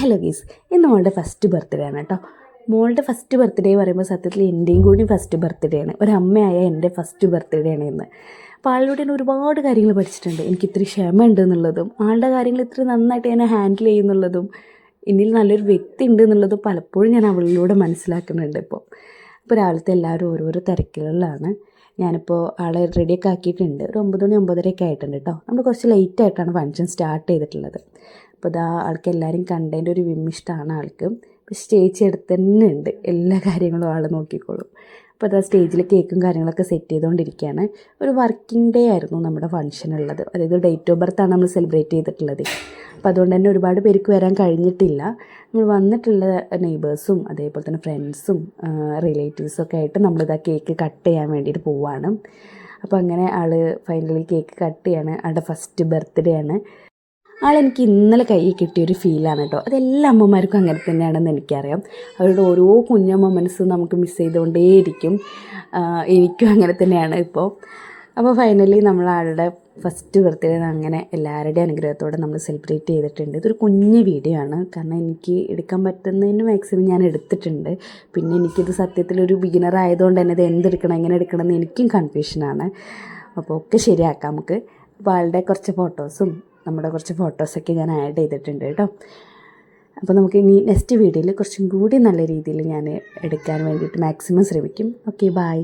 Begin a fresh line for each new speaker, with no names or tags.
Hello ഗീസ്, ഇന്ന് മോളുടെ first birthday ആണ് കേട്ടോ. മോളുടെ ഫസ്റ്റ് ബർത്ത്ഡേ പറയുമ്പോൾ സത്യത്തിൽ എൻ്റെയും കൂടി ഫസ്റ്റ് ബർത്ത്ഡേ ആണ്. ഒരമ്മയായ എൻ്റെ ഫസ്റ്റ് ബർത്ത്ഡേ ആണ് ഇന്ന്. അപ്പോൾ ആളിലൂടെ ഞാൻ ഒരുപാട് കാര്യങ്ങൾ പഠിച്ചിട്ടുണ്ട്. എനിക്ക് ഇത്തിരി ക്ഷമ ഉണ്ട് എന്നുള്ളതും ആളുടെ കാര്യങ്ങൾ ഇത്ര നന്നായിട്ട് ഞാൻ ഹാൻഡിൽ ചെയ്യുന്നുള്ളതും എന്നിൽ നല്ലൊരു വ്യക്തി ഉണ്ട് എന്നുള്ളതും പലപ്പോഴും ഞാൻ അവളിലൂടെ മനസ്സിലാക്കുന്നുണ്ട്. ഇപ്പോൾ രാവിലത്തെ എല്ലാവരും ഓരോരോ തിരക്കുകളിലാണ്. ഞാനിപ്പോൾ ആളെ റെഡിയൊക്കെ ആക്കിയിട്ടുണ്ട്. ഒരു 9 മണി 9:30 ആയിട്ടുണ്ട് കേട്ടോ. നമ്മൾ കുറച്ച് ലേറ്റായിട്ടാണ് ഫംഗ്ഷൻ സ്റ്റാർട്ട് ചെയ്തിട്ടുള്ളത്. അപ്പോൾ ഇതാ ആൾക്ക് എല്ലാവരും കണ്ടതിൻ്റെ ഒരു വിമ്മിഷ്ടമാണ് ആൾക്ക്. അപ്പോൾ സ്റ്റേജ് എടുത്ത് തന്നെ ഉണ്ട്, എല്ലാ കാര്യങ്ങളും ആൾ നോക്കിക്കോളും. അപ്പോൾ അതാ സ്റ്റേജിൽ കേക്കും കാര്യങ്ങളൊക്കെ സെറ്റ് ചെയ്തുകൊണ്ടിരിക്കുകയാണ്. ഒരു വർക്കിംഗ് ഡേ ആയിരുന്നു നമ്മുടെ ഫംഗ്ഷൻ ഉള്ളത്. അതായത് ഡേറ്റ് ഓഫ് ബർത്താണ് നമ്മൾ സെലിബ്രേറ്റ് ചെയ്തിട്ടുള്ളത്. അപ്പോൾ അതുകൊണ്ട് തന്നെ ഒരുപാട് പേർക്ക് വരാൻ കഴിഞ്ഞിട്ടില്ല. നമ്മൾ വന്നിട്ടുള്ള നെയ്ബേഴ്സും അതേപോലെ തന്നെ ഫ്രണ്ട്സും റിലേറ്റീവ്സും ഒക്കെ ആയിട്ട് നമ്മളിതാ കേക്ക് കട്ട് ചെയ്യാൻ വേണ്ടിയിട്ട് പോവുകയാണ്. അപ്പോൾ അങ്ങനെ ആൾ ഫൈനലി കേക്ക് കട്ട് ചെയ്യാണ്. ആളുടെ ഫസ്റ്റ് ബർത്ത്ഡേ ആണ്. ആളെനിക്ക് ഇന്നലെ കയ്യിൽ കിട്ടിയൊരു ഫീലാണ് കേട്ടോ. അതെല്ലാ അമ്മമാർക്കും അങ്ങനെ തന്നെയാണെന്ന് എനിക്കറിയാം. അവരുടെ ഓരോ കുഞ്ഞു മൊമെൻറ്റ്സും നമുക്ക് മിസ് ചെയ്തുകൊണ്ടേയിരിക്കും. എനിക്കും അങ്ങനെ തന്നെയാണ് ഇപ്പോൾ. അപ്പോൾ ഫൈനലി നമ്മൾ ആളുടെ ഫസ്റ്റ് ബർത്ത്ഡേ അങ്ങനെ എല്ലാവരുടെയും അനുഗ്രഹത്തോടെ നമ്മൾ സെലിബ്രേറ്റ് ചെയ്തിട്ടുണ്ട്. ഇതൊരു കുഞ്ഞ് വീഡിയോ ആണ്, കാരണം എനിക്ക് എടുക്കാൻ പറ്റുന്നതിന് മാക്സിമം ഞാൻ എടുത്തിട്ടുണ്ട്. പിന്നെ എനിക്കിത് സത്യത്തിലൊരു ബിഗിനർ ആയതുകൊണ്ട് തന്നെ ഇത് എന്തെടുക്കണം എങ്ങനെ എടുക്കണം എന്ന് എനിക്കും കൺഫ്യൂഷനാണ്. അപ്പോൾ ഒക്കെ ശരിയാക്കാം നമുക്ക്. അപ്പോൾ ആളുടെ കുറച്ച് ഫോട്ടോസും നമ്മുടെ കുറച്ച് ഫോട്ടോസൊക്കെ ഞാൻ ആഡ് ചെയ്തിട്ടുണ്ട് കേട്ടോ. അപ്പോൾ നമുക്ക് ഇനി നെക്സ്റ്റ് വീഡിയോയിൽ കുറച്ചും കൂടി നല്ല രീതിയിൽ ഞാൻ എടുക്കാൻ വേണ്ടിയിട്ട് മാക്സിമം ശ്രമിക്കും. Okay, by.